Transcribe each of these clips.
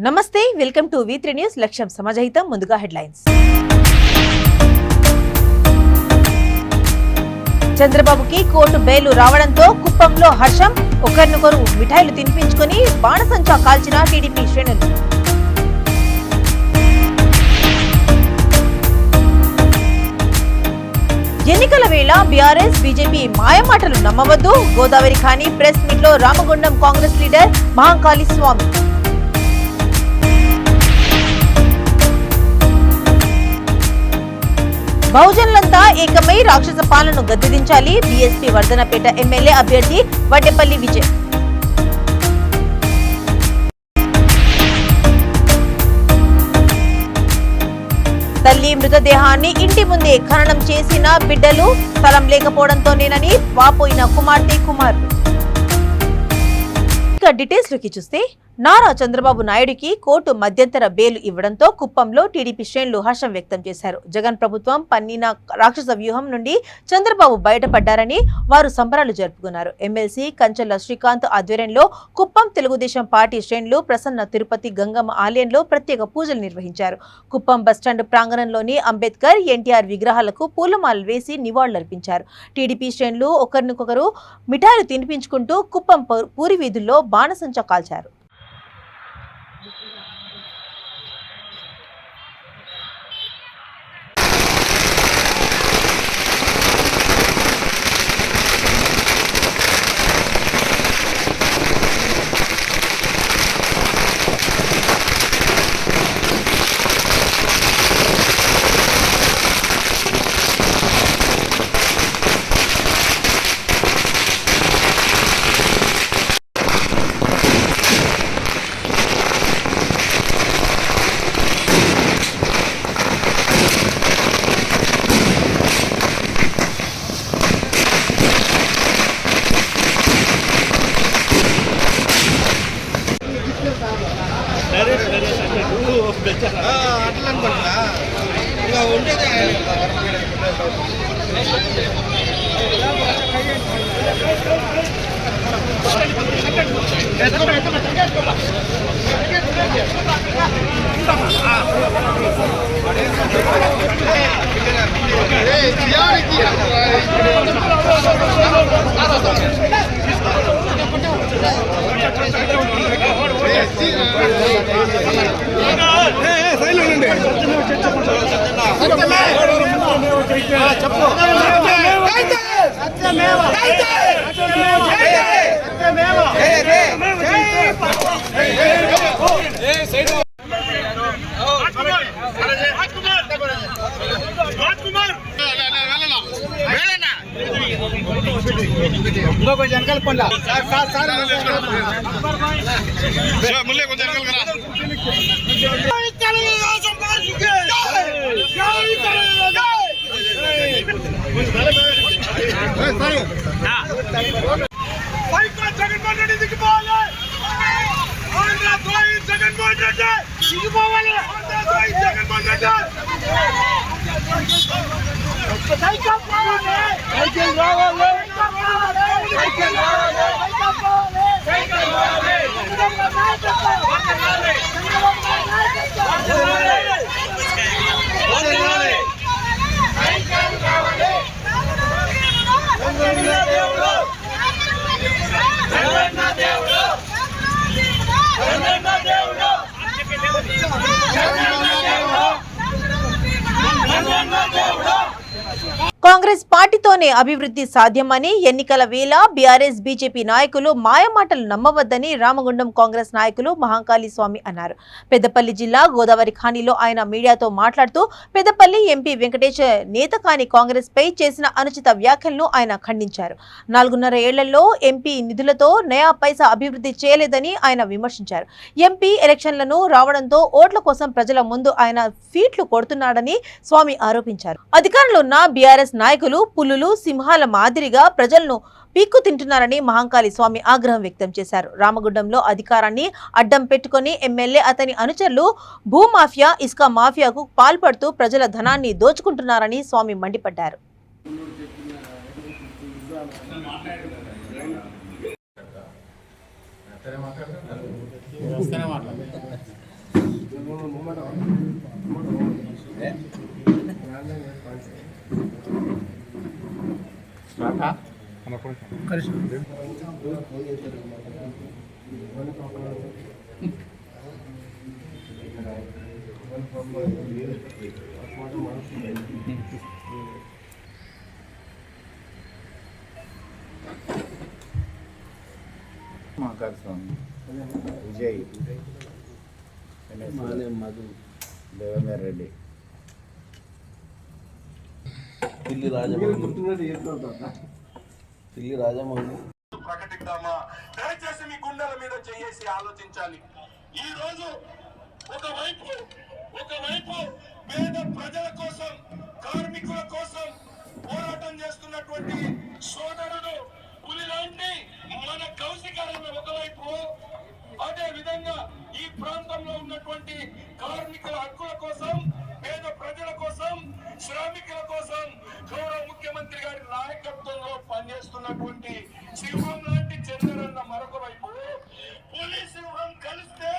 నమస్తే, welcome to V3 news. లక్ష్యం సమాజహితం. ముందుగా హెడ్లైన్స్. చంద్రబాబుకి కోర్టు బెయిల్ రావడంతో కుప్పంలో హర్షం. ఒకరినొకరు మిఠాయిలు తినిపించుకుని బాణసంచా కాల్చిన టీడీపీ శ్రేణులు. ఎన్నికల వేళ బీఆర్ఎస్ బీజేపీ మాయమాటలు నమ్మవద్దు. గోదావరి ఖానీ ప్రెస్ మీట్ లో రామగుండం కాంగ్రెస్ లీడర్ మహంకాళి స్వామి. బహుజనులంతా ఏకమై రాక్షస పాలనను గద్దెదించాలి. బీఎస్పీ వర్ధనపేట ఎమ్మెల్యే అభ్యర్థి వడ్డెపల్లి విజయ్. తల్లి మృతదేహాన్ని ఇంటి ముందే ఖననం చేసిన బిడ్డలు. స్థలం లేకపోవడంతోనేనని వాపోయిన కుమార్తె కుమారుడు. ఇక డీటెయిల్స్ లోకి చూస్తే, నారా చంద్రబాబు నాయుడికి కోర్టు మధ్యంతర బెయిల్ ఇవ్వడంతో కుప్పంలో టీడీపీ శ్రేణులు హర్షం వ్యక్తం చేశారు. జగన్ ప్రభుత్వం పన్నిన రాక్షస వ్యూహం నుండి చంద్రబాబు బయటపడ్డారని వారు సంబరాలు జరుపుకున్నారు. ఎమ్మెల్సీ కంచెల శ్రీకాంత్ ఆధ్వర్యంలో కుప్పం తెలుగుదేశం పార్టీ శ్రేణులు ప్రసన్న తిరుపతి గంగమ్మ ఆలయంలో ప్రత్యేక పూజలు నిర్వహించారు. కుప్పం బస్టాండ్ ప్రాంగణంలోని అంబేద్కర్, ఎన్టీఆర్ విగ్రహాలకు పూలమాలలు వేసి నివాళులర్పించారు. టీడీపీ శ్రేణులు ఒకరినొకరు మిఠాయిలు తినిపించుకుంటూ కుప్పం పూరి వీధుల్లో బాణసంచా కాల్చారు. కాంగ్రెస్ పార్టీతోనే అభివృద్ధి సాధ్యమని, ఎన్నికల వేళ బీఆర్ఎస్ బీజేపీ నాయకులు మాయమాటలు నమ్మవద్దని రామగుండం కాంగ్రెస్ నాయకులు మహంకాళి స్వామి అన్నారు. పెద్దపల్లి జిల్లా గోదావరి ఖానీలో ఆయన మీడియాతో మాట్లాడుతూ, పెద్దపల్లి ఎంపీ వెంకటేష్ నేతకాని కాంగ్రెస్ పై చేసిన అనుచిత వ్యాఖ్యలను ఆయన ఖండించారు. 4.5 ఏళ్లలో ఎంపీ నిధులతో నయా పైసా అభివృద్ధి చేయలేదని ఆయన విమర్శించారు. ఎంపీ ఎలక్షన్లను రావడంతో ఓట్ల కోసం ప్రజల ముందు ఆయన ఫీట్లు కొడుతున్నాడని స్వామి ఆరోపించారు. అధికారంలో ఉన్న బీఆర్ఎస్ నాయకులు పులులు సింహాల మాదిరిగా ప్రజలను పీక్కు తింటున్నారని మహంకాళి స్వామి ఆగ్రహం వ్యక్తం చేశారు. రామగుండంలో అధికారాన్ని అడ్డం పెట్టుకుని ఎమ్మెల్యే, అతని అనుచరులు భూమాఫియా, ఇసుక మాఫియాకు పాల్పడుతూ ప్రజల ధనాన్ని దోచుకుంటున్నారని స్వామి మండిపడ్డారు. మహాకాళి స్వామి విజయ్ మధు దేవేందర్ రెడ్డి పిల్లి రాజమౌళి ప్రకటిద్దామా? దయచేసి మీ గుండెల మీద చేసి ఆలోచించాలి. ఈ రోజు ఒకవైపు పేద ప్రజల కోసం, కార్మికుల కోసం పోరాటం చేస్తున్నటువంటి సోదరుడు పులి లాంటి మన కౌశికారన్న ఒకవైపు, అదే విధంగా ఈ ప్రాంతంలో ఉన్నటువంటి కార్మికుల హక్కుల కోసం, పేద ప్రజల కోసం, శ్రామికుల కోసం గౌరవ ముఖ్యమంత్రి గారి నాయకత్వంలో పనిచేస్తున్నటువంటి సింహం లాంటి చంద్రన్న మరొక వైపు, పులి సింహం కలిస్తే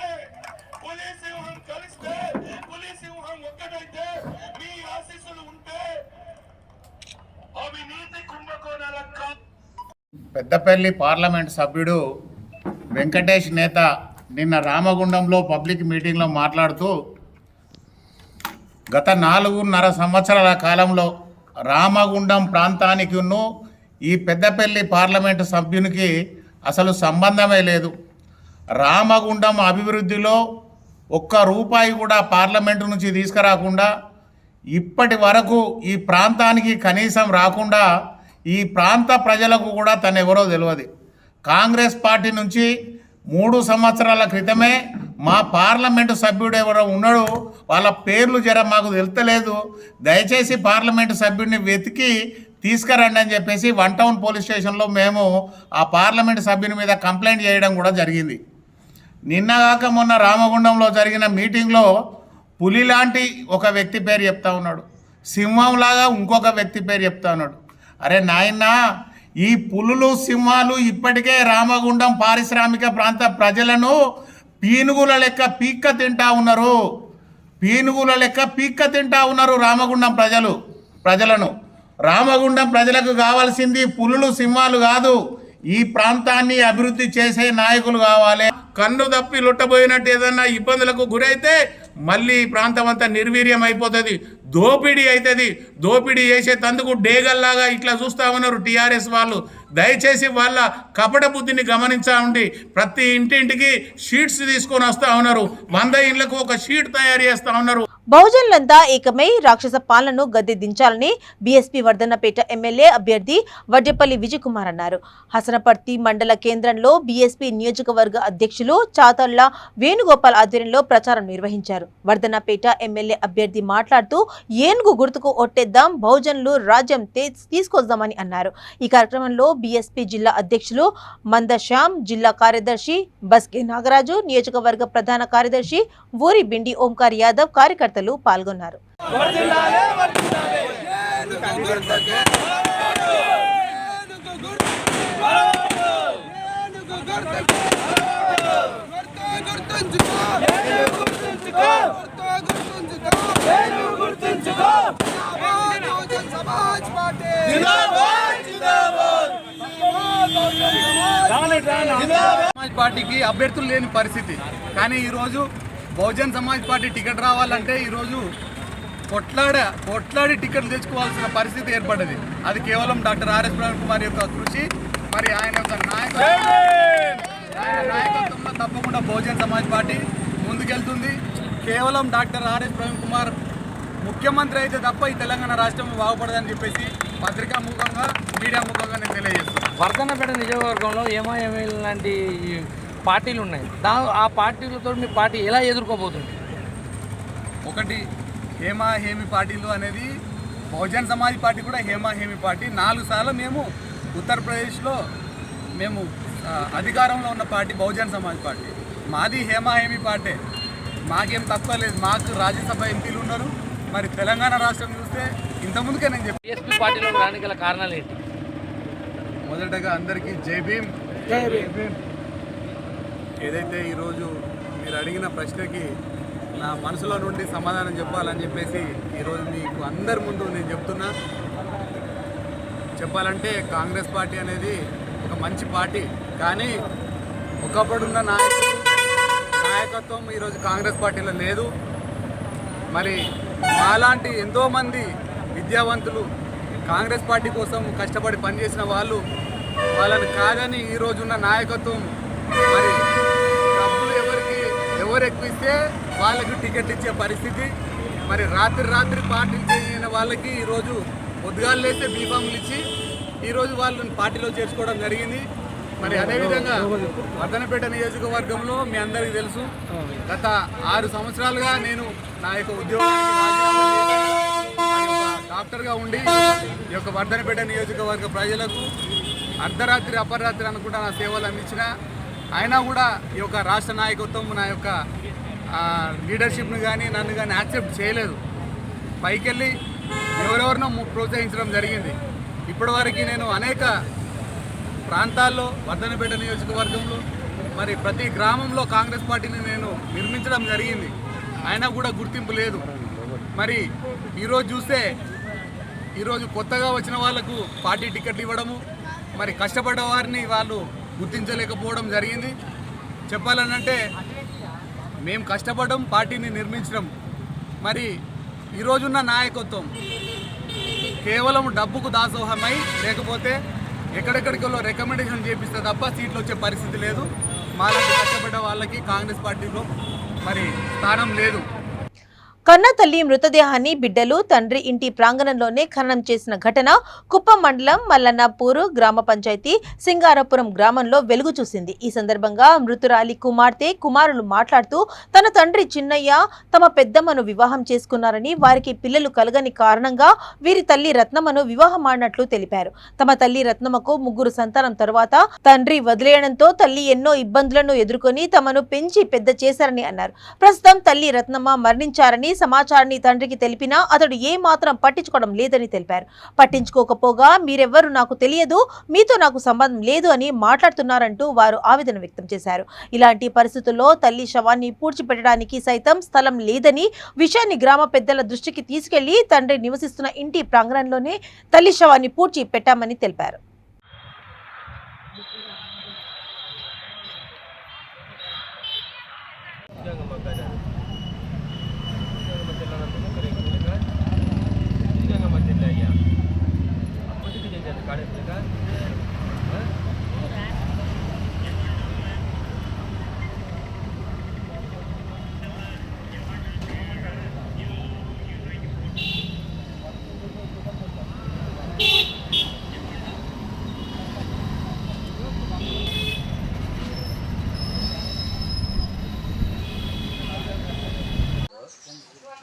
పులి సింహం ఒక్కటైతే మీ ఆశీస్సులు ఉంటే అవినీతి కుంభకోణాల పెద్దపల్లి పార్లమెంట్ సభ్యుడు వెంకటేష్ నేత నిన్న రామగుండంలో పబ్లిక్ మీటింగ్లో మాట్లాడుతూ గత 4.5 సంవత్సరాల కాలంలో రామగుండం ప్రాంతానికి ఈ పెద్దపల్లి పార్లమెంటు సభ్యునికి అసలు సంబంధమే లేదు. రామగుండం అభివృద్ధిలో ఒక్క రూపాయి కూడా పార్లమెంటు నుంచి తీసుకురాకుండా ఇప్పటి వరకు ఈ ప్రాంతానికి కనీసం రాకుండా ఈ ప్రాంత ప్రజలకు కూడా తను ఎవరో తెలియదు. కాంగ్రెస్ పార్టీ నుంచి 3 సంవత్సరాల క్రితమే మా పార్లమెంటు సభ్యుడు ఎవరో ఉన్నాడు, వాళ్ళ పేర్లు జర మాకు తెలుస్తలేదు, దయచేసి పార్లమెంటు సభ్యుడిని వెతికి తీసుకురండి అని చెప్పేసి 1 టౌన్ పోలీస్ స్టేషన్లో మేము ఆ పార్లమెంటు సభ్యుని మీద కంప్లైంట్ చేయడం కూడా జరిగింది. నిన్నగాక మొన్న రామగుండంలో జరిగిన మీటింగ్లో పులి లాంటి ఒక వ్యక్తి పేరు చెప్తా ఉన్నాడు, సింహంలాగా ఇంకొక వ్యక్తి పేరు చెప్తా ఉన్నాడు. అరే నాయన, ఈ పులులు సింహాలు ఇప్పటికే రామగుండం పారిశ్రామిక ప్రాంత ప్రజలను పీనుగుల లెక్క పీక్క తింటా ఉన్నారు. రామగుండం ప్రజలను రామగుండం ప్రజలకు కావాల్సింది పులులు సింహాలు కాదు, ఈ ప్రాంతాన్ని అభివృద్ధి చేసే నాయకులు కావాలి. కన్ను తప్పి లొట్టబోయినట్టు ఏదన్నా ఇబ్బందులకు గురైతే మళ్ళీ ఈ ప్రాంతం అంతా నిర్వీర్యం అయిపోతుంది, దోపిడీ అవుతుంది. దోపిడీ చేసేటందుకు డేగల్లాగా ఇట్లా చూస్తూ ఉన్నారు టీఆర్ఎస్ వాళ్ళు. దయచేసి వాళ్ళ కపట బుద్ధిని గమనించా ఉండి ప్రతి ఇంటింటికి షీట్స్ తీసుకొని వస్తూ ఉన్నారు. 100 ఇళ్లకు ఒక షీట్ తయారు చేస్తూ ఉన్నారు. బహుజనులంతా ఏకమై రాక్షస పాలనను గద్దె దించాలని బీఎస్పీ వర్ధన్నపేట ఎమ్మెల్యే అభ్యర్థి వడ్డేపల్లి విజయ్ కుమార్ అన్నారు. హసనపర్తి మండల కేంద్రంలో బీఎస్పీ నియోజకవర్గ అధ్యక్షులు చాతర్ల వేణుగోపాల్ ఆధ్వర్యంలో ప్రచారం నిర్వహించారు. వర్ధన్నపేట ఎమ్మెల్యే అభ్యర్థి మాట్లాడుతూ ఏనుగు గుర్తుకు ఒట్టేద్దాం, బహుజనులు రాజ్యం తీసుకొద్దామని అన్నారు. ఈ కార్యక్రమంలో బీఎస్పీ జిల్లా అధ్యక్షులు మందశ్యామ్, జిల్లా కార్యదర్శి బస్కే నాగరాజు, నియోజకవర్గ ప్రధాన కార్యదర్శి ఊరి బిండి ఓంకార్ యాదవ్ కార్యకర్తలు పాల్గొన్నారు. సమాజ్ పార్టీకి అభ్యర్థులు లేని పరిస్థితి, కానీ ఈరోజు బహుజన్ సమాజ్ పార్టీ టికెట్ రావాలంటే ఈరోజు కొట్లాడి టికెట్లు తెచ్చుకోవాల్సిన పరిస్థితి ఏర్పడ్డది. అది కేవలం డాక్టర్ ఆర్ఎస్ ప్రవీణ్ కుమార్ యొక్క కృషి, మరి ఆయన యొక్క నాయకత్వంలో తప్పకుండా బహుజన్ సమాజ్ పార్టీ ముందుకెళ్తుంది. కేవలం డాక్టర్ ఆర్ఎస్ ప్రవీణ్ కుమార్ ముఖ్యమంత్రి అయితే తప్ప ఈ తెలంగాణ రాష్ట్రం బాగుపడదని చెప్పేసి పత్రికా ముఖంగా, మీడియా ముఖంగా నేను తెలియజేస్తాను. వర్ధన్నపేట నియోజకవర్గంలో ఎంఐఎంఎల్ లాంటి పార్టీలు ఉన్నాయి. ఆ పార్టీలతో మీ పార్టీ ఎలా ఎదుర్కోబోతుంది? ఒకటి హేమా హేమి పార్టీలు అనేది బహుజన్ సమాజ్ పార్టీ కూడా హేమా హేమి పార్టీ. 4 సార్లు మేము ఉత్తరప్రదేశ్లో మేము అధికారంలో ఉన్న పార్టీ బహుజన్ సమాజ్ పార్టీ. మాది హేమా హేమి పార్టీ, మాకేం తక్కువ లేదు. మాకు రాజ్యసభ ఎంపీలు ఉన్నారు. మరి తెలంగాణ రాష్ట్రం చూస్తే ఇంతకుముందుకే నేను చెప్పాను. బీఎస్పీ పార్టీలో రానికి గల కారణాలు ఏంటి? మొదటగా అందరికీ జై భీమ్. ఏదైతే ఈరోజు మీరు అడిగిన ప్రశ్నకి నా మనసులో నుండి సమాధానం చెప్పాలని చెప్పేసి ఈరోజు మీకు అందరి ముందు నేను చెప్తున్నా. చెప్పాలంటే కాంగ్రెస్ పార్టీ అనేది ఒక మంచి పార్టీ, కానీ ఒకప్పుడున్న నాయకత్వం ఈరోజు కాంగ్రెస్ పార్టీలో లేదు. మరి అలాంటి ఎంతోమంది విద్యావంతులు కాంగ్రెస్ పార్టీ కోసం కష్టపడి పనిచేసిన వాళ్ళని కాదని ఈరోజున్న నాయకత్వం మరి డబ్బులు ఎవరు ఎక్కువ ఇస్తే వాళ్ళకి టికెట్ ఇచ్చే పరిస్థితి. మరి రాత్రి పార్టీలు చేసిన వాళ్ళకి ఈరోజు పొద్దుగాలు లేస్తే బీఫామ్లు ఇచ్చి ఈరోజు వాళ్ళని పార్టీలో చేర్చుకోవడం జరిగింది. మరి అదేవిధంగా వర్ధనపేట నియోజకవర్గంలో మీ అందరికీ తెలుసు, గత 6 సంవత్సరాలుగా నేను నా యొక్క ఉద్యోగానికి రాజీనామా చేసి డాక్టర్గా ఉండి ఈ యొక్క వర్ధనపేట నియోజకవర్గ ప్రజలకు అర్ధరాత్రి అపరాత్రి అనుకుంటా నా సేవలు అందించిన. అయినా కూడా ఈ యొక్క రాష్ట్ర నాయకత్వం నా యొక్క లీడర్షిప్ను కానీ నన్ను కానీ యాక్సెప్ట్ చేయలేదు. పైకెళ్ళి ఎవరెవరినో ప్రోత్సహించడం జరిగింది. ఇప్పటివరకు నేను అనేక ప్రాంతాల్లో వర్ధనపేట నియోజకవర్గంలో మరి ప్రతి గ్రామంలో కాంగ్రెస్ పార్టీని నేను నిర్మించడం జరిగింది. అయినా కూడా గుర్తింపు లేదు. మరి ఈరోజు చూస్తే ఈరోజు కొత్తగా వచ్చిన వాళ్లకు పార్టీ టికెట్లు ఇవ్వడము, మరి కష్టపడ్డ వారిని వాళ్ళు గుర్తించలేకపోవడం జరిగింది. చెప్పాలనంటే మేము కష్టపడడం, పార్టీని నిర్మించడం. మరి ఈరోజున్న నాయకత్వం కేవలం డబ్బుకు దాసోహమై లేకపోతే ఎక్కడెక్కడికో రికమెండేషన్ చేపిస్తే తప్ప సీట్లు వచ్చే పరిస్థితి లేదు. మాలాంటి కష్టపడ్డ వాళ్ళకి కాంగ్రెస్ పార్టీలో మరి స్థానం లేదు. కన్న తల్లి మృతదేహాన్ని బిడ్డలు తండ్రి ఇంటి ప్రాంగణంలోనే ఖననం చేసిన ఘటన కుప్పం మండలం మల్లన్నపూరు గ్రామ పంచాయతీ సింగారపురం గ్రామంలో వెలుగు చూసింది. ఈ సందర్భంగా మృతురాలి కుమారులు మాట్లాడుతూ తన తండ్రి చిన్నయ్య తమ పెద్దమ్మను వివాహం చేసుకున్నారని, వారికి పిల్లలు కలగని కారణంగా వీరి తల్లి రత్నమ్మను వివాహమాడినట్లు తెలిపారు. తమ తల్లి రత్నమ్మకు 3 సంతానం తరువాత తండ్రి వదిలేయడంతో తల్లి ఎన్నో ఇబ్బందులను ఎదుర్కొని తమను పెంచి పెద్ద చేశారని అన్నారు. ప్రస్తుతం తల్లి రత్నమ్మ మరణించారని సమాచారాన్ని తండ్రికి తెలిపినా అతడు ఏ మాత్రం పట్టించుకోవడం లేదని తెలిపారు. పట్టించుకోకపోగా మీరెవ్వరూ నాకు తెలియదు, మీతో నాకు సంబంధం లేదు అని మాట్లాడుతున్నారంటూ వారు ఆవేదన వ్యక్తం చేశారు. ఇలాంటి పరిస్థితుల్లో తల్లి శవాన్ని పూడ్చిపెట్టడానికి సైతం స్థలం లేదని విషయాన్ని గ్రామ పెద్దల దృష్టికి తీసుకెళ్లి తండ్రి నివసిస్తున్న ఇంటి ప్రాంగణంలోనే తల్లి శవాన్ని పూడ్చి పెట్టామని తెలిపారు.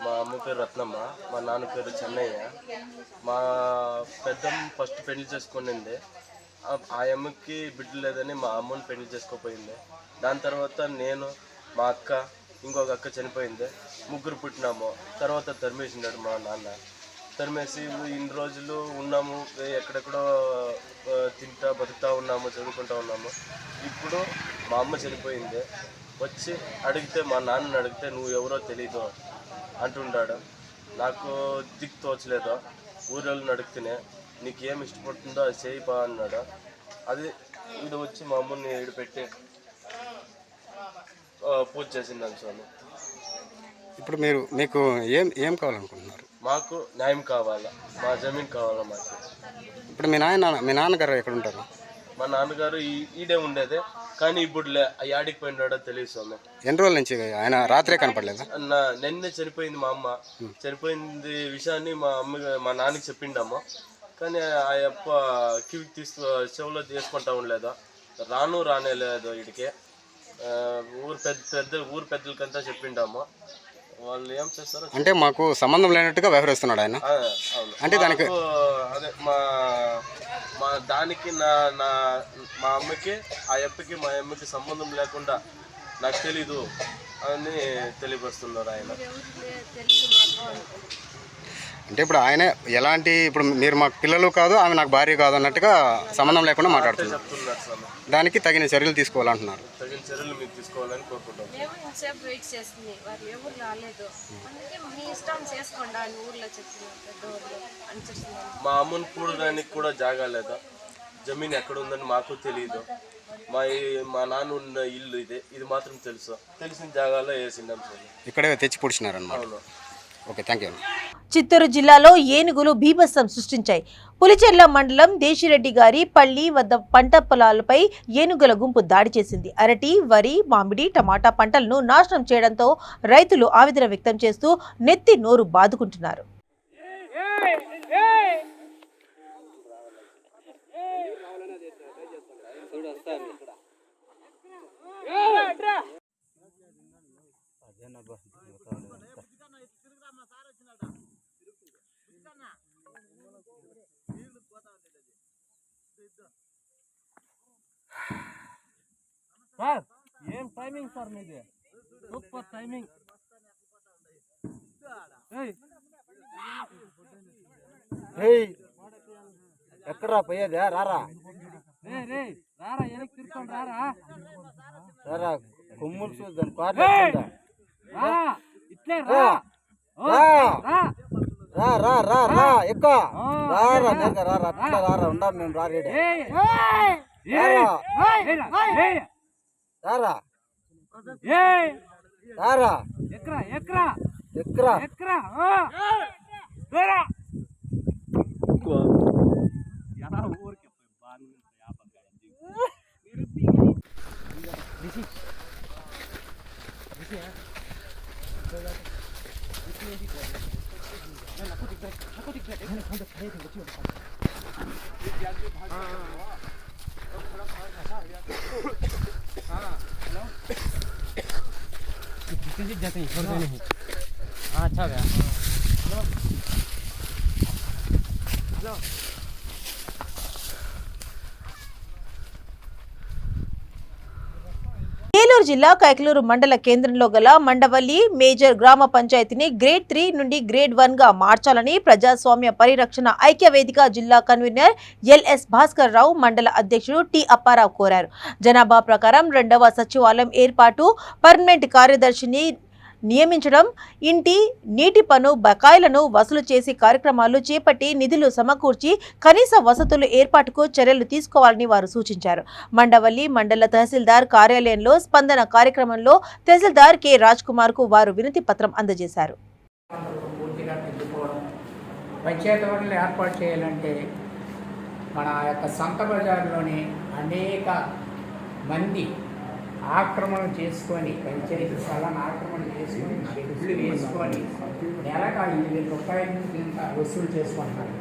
మా అమ్మ పేరు రత్నమ్మ, మా నాన్న పేరు చెన్నయ్య. మా పెద్దమ్మ ఫస్ట్ పెళ్లి చేసుకునింది. ఆ అమ్మకి బిడ్డ లేదని మా అమ్మని పెళ్లి చేసుకోపోయింది. దాని తర్వాత నేను, మా అక్క, ఇంకొక అక్క చనిపోయింది. 3 పుట్టినాము. తర్వాత తరిమేసినాడు మా నాన్న. తరిమేసి ఇన్ని రోజులు ఉన్నాము, ఎక్కడెక్కడో తింటా బతుకుతూ ఉన్నాము, చదువుకుంటూ ఉన్నాము. ఇప్పుడు మా అమ్మ చనిపోయింది. వచ్చి అడిగితే, మా నాన్నని అడిగితే నువ్వు ఎవరో తెలీదు అంటుంటాడు. నాకు దిక్కు తోచలేదు. ఊళ్ళని అడిగితేనే నీకు ఏమి ఇష్టపడుతుందో అది చేయిపా అన్నాడు. అది ఈడు వచ్చి మా అమ్మని ఈడు పెట్టి పూజ చేసిందని స్వామి. ఇప్పుడు మీకు ఏం కావాలనుకుంటున్నారు? మాకు న్యాయం కావాలా, మా జమీన్ కావాలా మాకు. ఇప్పుడు మీ నాన్నగారు ఎక్కడ ఉంటారు? మా నాన్నగారు ఈడే ఉండేదే, కానీ ఇప్పుడు యాడికి పోయినాడో తెలియదు స్వామి. ఎన్ని రోజుల నుంచి ఆయన రాత్రే కనపడలేదా? నిన్నే చనిపోయింది మా అమ్మ. చనిపోయింది విషయాన్ని మా నాన్నకి చెప్పిండాము, కానీ ఆ అప్ప కివికి చెవులో తీసుకుంటా ఉండలేదు. రానేలేదు వీడికి. ఊరు పెద్దలకంతా చెప్పిండాము. వాళ్ళు ఏం చేస్తారు అంటే మాకు సంబంధం లేనట్టుగా వ్యవహరిస్తున్నాడు ఆయన. అంటే దానికి అదే మా దానికి మా అమ్మకి ఆ అప్పకి మా అమ్మకి సంబంధం లేకుండా నాకు తెలీదు అని తెలియపరుస్తున్నారు ఆయన. అంటే ఇప్పుడు ఆయన ఎలాంటి, ఇప్పుడు మీరు మాకు పిల్లలు కాదు, ఆమె నాకు భార్య కాదు అన్నట్టుగా సంబంధం లేకుండా మాట్లాడుతున్నారు. చెప్తున్నారు స్వామి. దానికి తగిన చర్యలు తీసుకోవాలంటున్నారు. తగిన చర్యలు మీరు తీసుకోవాలని కోరుకుంటాం. సేపు వెయిట్ చేస్తుంది, వారు ఎవరు రాలేదు. అందుకే మీ ఇష్టం చేసుకోండి అని ఊర్లో చెప్పిన పెద్దవాళ్ళు అని చెప్తున్నాను. మా అమ్మని కూడడానికి కూడా జాగా లేదా, జమీన్ ఎక్కడ ఉందని మాకు తెలియదు. మా నాన్న ఉన్న ఇల్లు ఇది మాత్రం తెలుసు. తెలిసిన జాగాలో వేసిండాం సార్. ఇక్కడే తెచ్చి పొడిచినారన్నమాట. అవును. Okay, thank you. చిత్తూరు జిల్లాలో ఏనుగులు బీభత్సం సృష్టించాయి. పులిచెర్ల మండలం దేశిరెడ్డి గారి పల్లి వద్ద పంట పొలాలపై ఏనుగుల గుంపు దాడి చేసింది. అరటి, వరి, మామిడి, టమాటా పంటలను నాశనం చేయడంతో రైతులు ఆవేదన వ్యక్తం చేస్తూ నెత్తి నోరు బాదుకుంటున్నారు. సార్ ఏం టైమింగ్ సార్ మీది, సూపర్ టైమింగ్. ఎక్కడా పోయేదే? రారా రారా, వెనక్కి తిరుక్కొని రారా, రారా కొమ్ములు చూద్దాం. ఇట్లే రా రా ఎక్కువ రారా రారా అట్లా రారా ఉండాం మేము రారేడే రారా రారా ఎక్కరా ఎక్కరా ఎక్కరా ఎక్కరా अच्छा गया। ఏలూరు జిల్లా కైకలూరు మండల కేంద్రంలో గల మండవల్లి మేజర్ గ్రామ పంచాయతీని గ్రేడ్ 3 నుండి గ్రేడ్ 1 గా మార్చాలని ప్రజాస్వామ్య పరిరక్షణ ఐక్య వేదిక జిల్లా కన్వీనర్ ఎల్ఎస్ భాస్కర్ రావు, మండల అధ్యక్షుడు టి అప్పారావు కోరారు. జనాభా ప్రకారం 2వ సచివాలయం ఏర్పాటు, పర్మనెంట్ కార్యదర్శిని నియమించడం, ఇంటి నీటి పన్ను బకాయిలను వసూలు చేసి కార్యక్రమాలు చేపట్టి నిధులు సమకూర్చి కనీస వసతులు ఏర్పాటుకు చర్యలు తీసుకోవాలని వారు సూచించారు. మండవల్లి మండల తహసీల్దార్ కార్యాలయంలో స్పందన కార్యక్రమంలో తహసీల్దార్ కె రాజ్ కుమార్ కు వారు వినతి పత్రం అందజేశారు. పంచాయతీ వాటిని ఏర్పాటు చేయాలంటే మన యొక్క సంత బజార్లోని అనేక మంది ఆక్రమణ చేసుకొని, పంచాయతీ స్థలాన్ని ఆక్రమణ చేసుకొని షెడ్లు వేసుకొని నెలకు 5,000 రూపాయలు వసూలు చేసుకుంటున్నారు.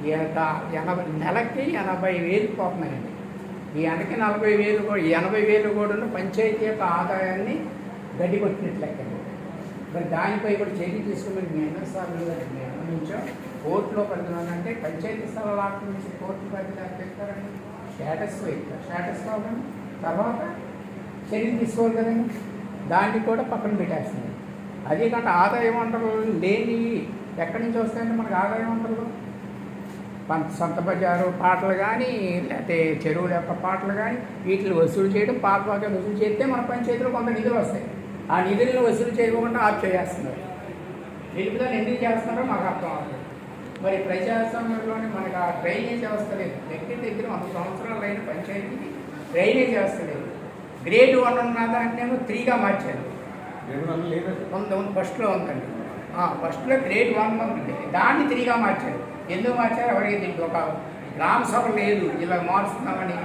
ఈ యొక్క నెలకి 80,000 పోతున్నాయండి. ఈ నెలకి 40,000 80,000 కూడా పంచాయతీ యొక్క ఆదాయాన్ని గడ్డి కొట్టినట్లెక్కండి. మరి దానిపై కూడా చర్య తీసుకుని మేము ఎన్నోసార్లు నిర్ణయించాం. కోర్టులో పెడుతున్నానంటే పంచాయతీ స్థలాలు ఆక్రమించి కోర్టు పరిధి పెడతారండి. స్టేటస్ కావాలి, తర్వాత చర్యలు తీసుకోవాలి కదండి. దాన్ని కూడా పక్కన పెట్టేస్తుంది. అదే కాక ఆదాయ వనరులు లేని ఎక్కడి నుంచి వస్తాయంటే మనకు ఆదాయ వనరులు సొంత బజారు పాటలు కానీ, లేకపోతే చెరువుల యొక్క పాటలు కానీ, వీటిని వసూలు చేయడం, పాత బాగా వసూలు చేస్తే మన పంచాయతీలో కొంత నిధులు వస్తాయి. ఆ నిధులను వసూలు చేయకుండా ఆఫ్ చేస్తున్నారు. నిలుపుదల ఎందుకు చేస్తున్నారో మాకు అర్థం అవుతుంది. మరి ప్రజాస్వామ్యంలోని మనకు ఆ డ్రైనేజ్ వ్యవస్థ లేదు. దగ్గర 100 సంవత్సరాలు అయిన పంచాయతీకి డ్రైనేజ్ వ్యవస్థ లేదు. గ్రేడ్ 1 ఉన్న దాంట్నేమో 3గా మార్చారు. ఫస్ట్లో ఉందండి, ఫస్ట్లో గ్రేడ్ 1 ఉంది, దాన్ని 3గా మార్చారు. ఎందుకు మార్చారు ఎవరికి దీనికి ఒక గ్రామ సభ లేదు. ఇలా మారుస్తున్నామని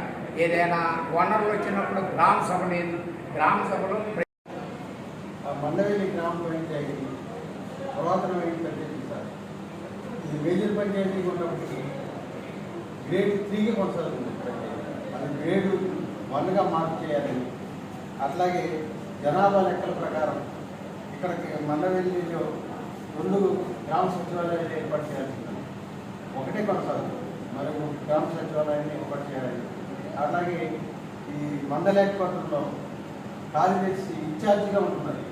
ఏదైనా వనరులు వచ్చినప్పుడు గ్రామ సభ లేదు. గ్రామ సభలో మండవేలి గ్రామ పంచాయతీ పురాతనమైన పంచాయతీ సార్. ఇది మేజర్ పంచాయతీ ఉన్నప్పటికీ గ్రేడ్ 3గా కొనసాగుతుంది. అది గ్రేడ్ 1గా మార్పు చేయాలని, అట్లాగే జనాభా లెక్కల ప్రకారం ఇక్కడికి మండవెల్లిలో 2 గ్రామ సచివాలయాలు ఏర్పాటు చేయాల్సింది. ఒకటే కొనసాగుతుంది, మరి 3 గ్రామ సచివాలయాన్ని ఏర్పాటు చేయాలి. అలాగే ఈ మండల హెడ్ క్వార్టర్లో కార్యదర్శి ఇన్ఛార్జిగా ఉంటున్నది.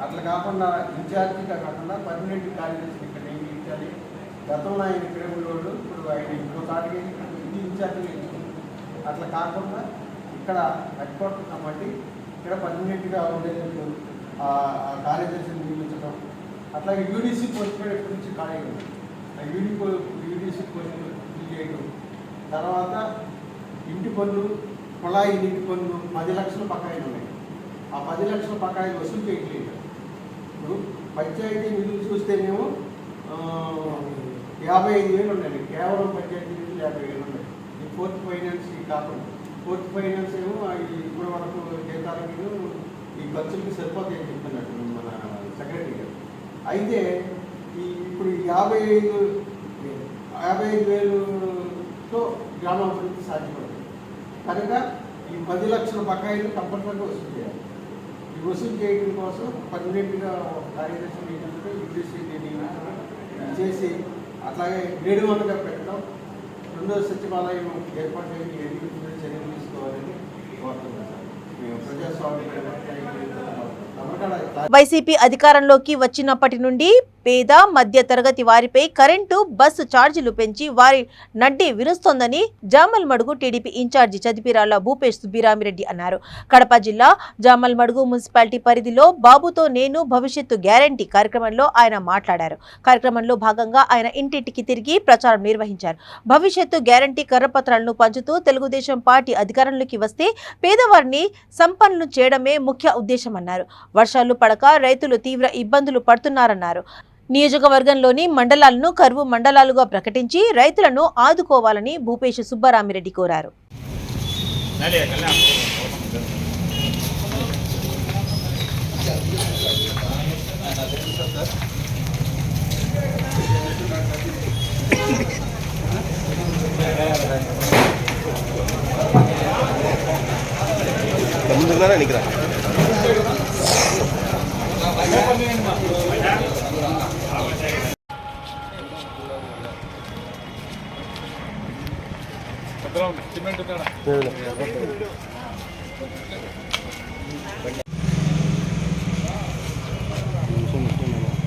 అట్లా కాకుండా ఇన్ఛార్జిగా కాకుండా పర్మనెంట్ కార్యదర్శి ఇక్కడ నియమించాలి. గతంలో ఆయన ఇక్కడ ఉండేవాళ్ళు, ఇప్పుడు ఆయన ఇంకోసారి ఇది ఇన్ఛార్జిగా ఎంచుకుంటారు. అట్లా కాకుండా ఇక్కడ హెడ్ క్వార్టర్ కాబట్టి ఇక్కడ పర్మనెంట్గా ఉండేటట్టు కార్యదర్శిని నియమించడం. అట్లాగే యూడీసీ పోస్ట్ కూడా ఇప్పటి నుంచి ఖాళీగా ఉంది. ఆ యూడీసీ పోస్ట్ ఫిల్ చేయడం. తర్వాత ఇంటి పన్ను, కుళాయి నీటి పన్ను 10 లక్షల బకాయిలు ఉన్నాయి. ఆ 10 లక్షల బకాయిలు వసూలు చేయట్లేదు. ఇప్పుడు పంచాయతీ నిధులు చూస్తేనేమో 55,000 ఉన్నాయి. కేవలం పంచాయతీ నిధులు 50,000 ఉన్నాయి. ఈ ఫోర్త్ ఫైనాన్స్ కాకుండా ఫోర్త్ ఫైనాన్స్ ఏమో ఇప్పుడు వరకు జీతాలకి ఈ ఖర్చులకి సరిపోతాయని చెప్తున్నట్టు మన సెక్రటరీ గారు. అయితే ఇప్పుడు 55,000తో గ్రామాభివృద్ధి సాధ్యపడుతుంది కనుక ఈ 10 లక్షల బకాయిలు కంపల్సరీగా వసూలు చేయాలి. ఈ వసూలు చేయడం కోసం పర్మనెంట్గా కార్యదర్శి నియమించడం, యూడీసీ నియమించడం చేసి అట్లాగే గ్రేడ్ 1గా పెట్టడం, 2వ సచివాలయం ఏర్పాటు చేసి ఎన్నికల చర్యలు తీసుకోవాలని కోరుతున్నాను సార్. మేము ప్రజాస్వామ్య వైసీపీ అధికారంలోకి వచ్చినప్పటి నుండి పేద మధ్య తరగతి వారిపై కరెంటు, బస్సు ఛార్జీలు పెంచి వారి నడ్డి విరుస్తోందని జామల్మడుగు టీడీపీ ఇన్ఛార్జి చదిపిరాల భూపేష్ సుబ్బిరామిరెడ్డి అన్నారు. కడప జిల్లా జామల్మడుగు మున్సిపాలిటీ పరిధిలో బాబుతో నేను భవిష్యత్తు గ్యారంటీ కార్యక్రమంలో ఆయన మాట్లాడారు. కార్యక్రమంలో భాగంగా ఆయన ఇంటింటికి తిరిగి ప్రచారం నిర్వహించారు. భవిష్యత్తు గ్యారంటీ కర్రపత్రాలను పంచుతూ తెలుగుదేశం పార్టీ అధికారంలోకి వస్తే పేదవారిని సంపన్నులు చేయడమే ముఖ్య ఉద్దేశమన్నారు. వర్షాలు పడక రైతులు తీవ్ర ఇబ్బందులు పడుతున్నారన్నారు. నియోజకవర్గంలోని మండలాలను కరువు మండలాలుగా ప్రకటించి రైతులను ఆదుకోవాలని భూపేష్ సుబ్బరామిరెడ్డి కోరారు.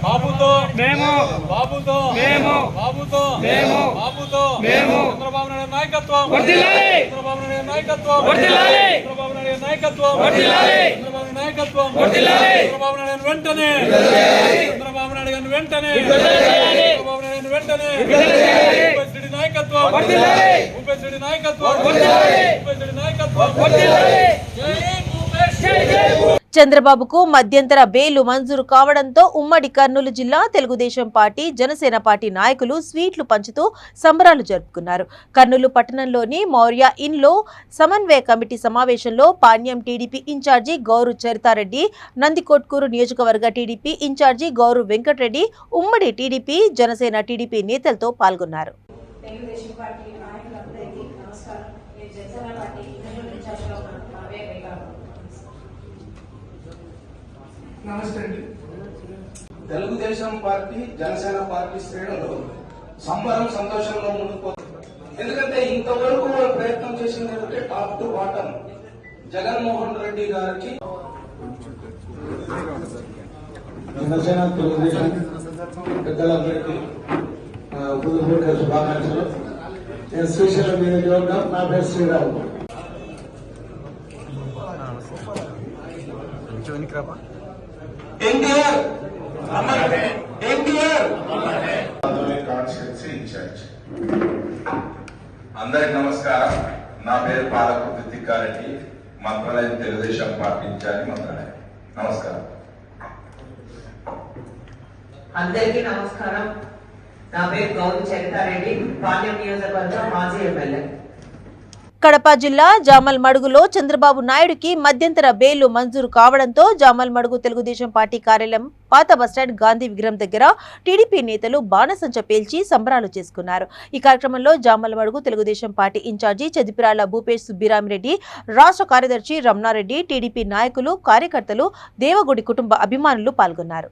బాబుతో మేము, బాబుతో మేము, బాబుతో మేము, బాబుతో మేము. చంద్రబాబు నాయుడు నాయకత్వం వర్ధిల్లాలి, చంద్రబాబు నాయుడు నాయకత్వం వర్ధిల్లాలి, చంద్రబాబు నాయుడు నాయకత్వం వర్ధిల్లాలి, చంద్రబాబు నాయకత్వం వర్ధిల్లాలి, చంద్రబాబు నాయుడు వెంటనే, చంద్రబాబు నాయుడు వెంటనే, చంద్రబాబు నాయుడు వెంటనే, ఉపేశ్వరుడి నాయకత్వం వర్ధిల్లాలి, ఉపేశ్వరుడి నాయకత్వం వర్ధిల్లాలి, ఉపేశ్వరుడి నాయకత్వం వర్ధిల్లాలి. జై భూపేష్, జై జై. చంద్రబాబుకు మధ్యంతర బెయిల్ మంజూరు కావడంతో ఉమ్మడి కర్నూలు జిల్లా తెలుగుదేశం పార్టీ, జనసేన పార్టీ నాయకులు స్వీట్లు పంచుతూ సంబరాలు జరుపుకున్నారు. కర్నూలు పట్టణంలోని మౌర్య ఇన్లో సమన్వయ కమిటీ సమావేశంలో పాణ్యం టీడీపీ ఇన్ఛార్జి గౌరు చరితారెడ్డి, నందికొట్కూరు నియోజకవర్గ టీడీపీ ఇన్ఛార్జి గౌరు వెంకటరెడ్డి, ఉమ్మడి టీడీపీ, జనసేన టీడీపీ నేతలతో పాల్గొన్నారు. నమస్తే అండి. తెలుగుదేశం పార్టీ, జనసేన పార్టీ శ్రేణులు సంబరం సంతోషంలో ముందుకు, ఎందుకంటే ఇంతవరకు వాళ్ళు ప్రయత్నం చేసిందంటే top to bottom Jaganmohan Reddy గారికి జనసేన తెలుగుదేశం పెద్దలందరికీ హృదయపూర్వక శుభాకాంక్షలు. నేను శ్రీశైలం నియోజకవర్గం, నా పేరు శ్రీరావు. అందరికి నమస్కారం. నా పేరు పాలకుర్తి తిక్కారెడ్డి, మంత్రాలయం తెలుగుదేశం పార్టీ ఇన్ఛార్జి మంత్రాలయం. నమస్కారం. అందరికీ నమస్కారం. నా పేరు గౌరు చరితారెడ్డి, పాణ్యం నియోజకవర్గం మాజీ ఎమ్మెల్యే. కడప జిల్లా జామల్మడుగులో చంద్రబాబు నాయుడుకి మధ్యంతర బెయిల్ మంజూరు కావడంతో జామల్మడుగు తెలుగుదేశం పార్టీ కార్యాలయం, పాత బస్టాండ్, గాంధీ విగ్రహం దగ్గర టీడీపీ నేతలు బాణసంచ పేల్చి సంబరాలు చేసుకున్నారు. ఈ కార్యక్రమంలో జామల్మడుగు తెలుగుదేశం పార్టీ ఇన్ఛార్జి చదిపిరాల భూపేష్ సుబ్బిరామిరెడ్డి, రాష్ట్ర కార్యదర్శి రమణారెడ్డి, టీడీపీ నాయకులు, కార్యకర్తలు, దేవగుడి కుటుంబ అభిమానులు పాల్గొన్నారు.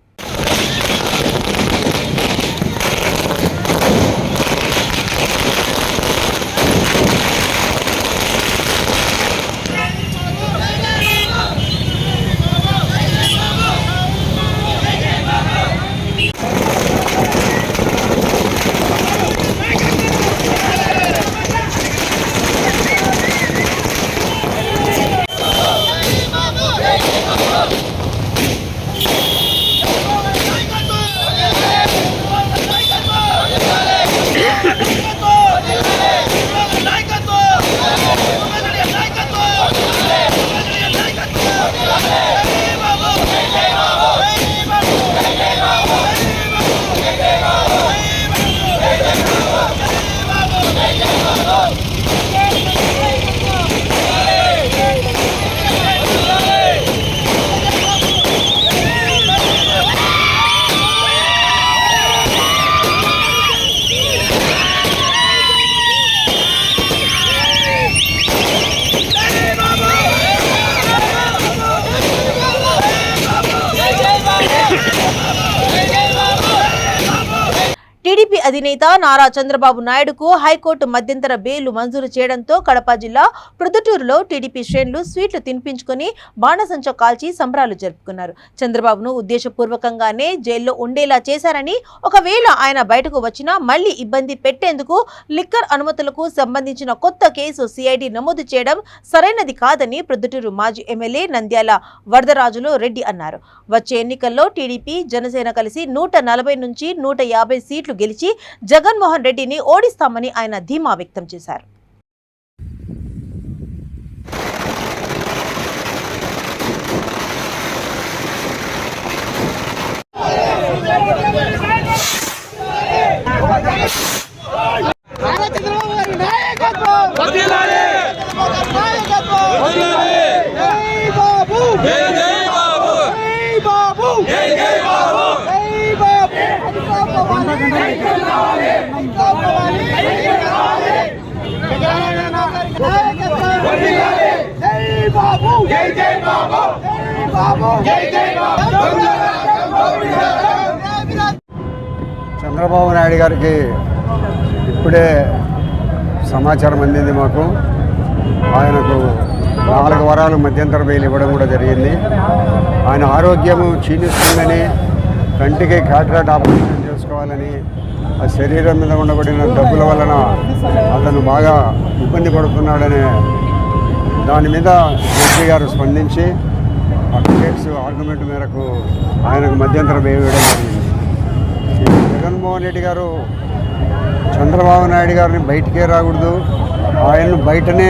అధినేత నారా చంద్రబాబు నాయుడుకు హైకోర్టు మధ్యంతర బెయిల్ మంజూరు చేయడంతో కడప జిల్లా ప్రొద్దుటూరులో టీడీపీ శ్రేణులు స్వీట్లు తినిపించుకుని బాణసంచా కాల్చి సంబరాలు జరుపుకున్నారు. చంద్రబాబును ఉద్దేశపూర్వకంగానే జైల్లో ఉండేలా చేశారని, ఒకవేళ ఆయన బయటకు వచ్చినా మళ్లీ ఇబ్బంది పెట్టేందుకు లిక్కర్ అనుమతులకు సంబంధించిన కొత్త కేసు సిఐడి నమోదు చేయడం సరైనది కాదని ప్రొద్దుటూరు మాజీ ఎమ్మెల్యే నంద్యాల వరదరాజులు రెడ్డి అన్నారు. వచ్చే ఎన్నికల్లో టీడీపీ జనసేన కలిసి 140 నుంచి 150 సీట్లు గెలిచి జగన్మోహన్ రెడ్డిని ఓడిస్తామని ఆయన ధీమా వ్యక్తం చేశారు. చంద్రబాబు నాయుడు గారికి ఇప్పుడే సమాచారం అందింది. మాకు ఆయనకు 4 వారాలు మధ్యంతర బెయిల్ ఇవ్వడం కూడా జరిగింది. ఆయన ఆరోగ్యం క్షీణిస్తుందని, కంటికి క్యాటరాక్ట్ ఆపరేషన్ చేసుకోవాలని, ఆ శరీరం మీద ఉండబడిన డబ్బుల వలన అతను బాగా ఇబ్బంది పడుతున్నాడనే దాని మీద జడ్జి గారు స్పందించి అడ్వకేట్స్ ఆర్గ్యుమెంట్ మేరకు ఆయనకు మధ్యంతర బెయిల్ ఇవ్వడం జరిగింది. జగన్మోహన్ రెడ్డి గారు చంద్రబాబు నాయుడు గారిని బయటికే రాకూడదు, ఆయన్ను బయటనే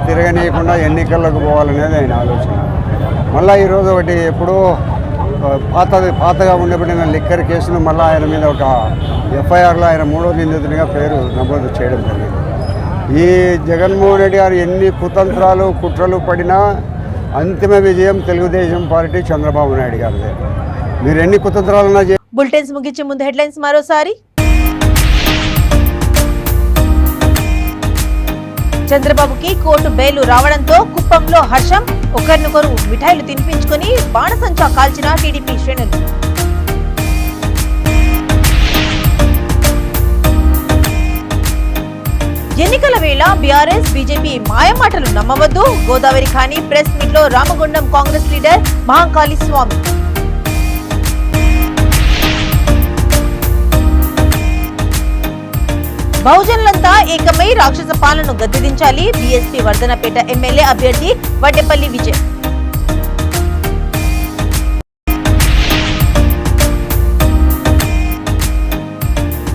తిరగనీయకుండా ఎన్నికలకు పోవాలనేది ఆయన ఆలోచన. మళ్ళీ ఈరోజు ఒకటి ఎప్పుడో పాతగా ఉండబడిన లిక్కర్ కేసును మళ్ళీ ఆయన మీద ఒక ఎఫ్ఐఆర్లో ఆయన 3వ నిందితునిగా పేరు నమోదు చేయడం జరిగింది. ఈ జగన్మోహన్ రెడ్డి గారు ఎన్ని కుతంత్రాలు కుట్రలు పడినా అంతిమ విజయం తెలుగుదేశం పార్టీ చంద్రబాబు నాయుడు గారిదే. మీరు ఎన్ని కుతంత్రాలన్నా బులెటిన్స్ ముగించే ముందు హెడ్లైన్స్ మరోసారి. చంద్రబాబుకి కోర్టు బెయిల్ రావడంతో కుప్పంలో హర్షం, ఒకరినొకరు మిఠాయిలు తినిపించుకుని బాణసంచా కాల్చిన టీడీపీ శ్రేణులు. ఎన్నికల వేళ బీఆర్ఎస్ బీజేపీ మాయమాటలు నమ్మవద్దు. గోదావరి ఖాని ప్రెస్ మీట్ లో రామగుండం కాంగ్రెస్ లీడర్ మహంకాళి స్వామి. బహుజనులంతా ఏకమై రాక్షస పాలనను గద్దెదించాలి. బీఎస్పీ వర్ధనపేట ఎమ్మెల్యే అభ్యర్థి వడ్డేపల్లి విజయ్.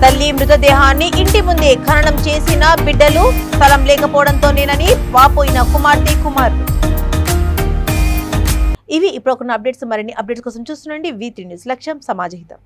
తల్లి మృతదేహాన్ని ఇంటి ముందే ఖననం చేసిన బిడ్డలు, స్థలం లేకపోవడంతోనేనని వాపోయిన కుమార్తె కుమారులు. ఇవి ఇప్పుడు అప్డేట్స్. మరిన్ని అప్డేట్స్ కోసం చూస్తుండండి V3 న్యూస్. లక్ష్యం సమాజహితం.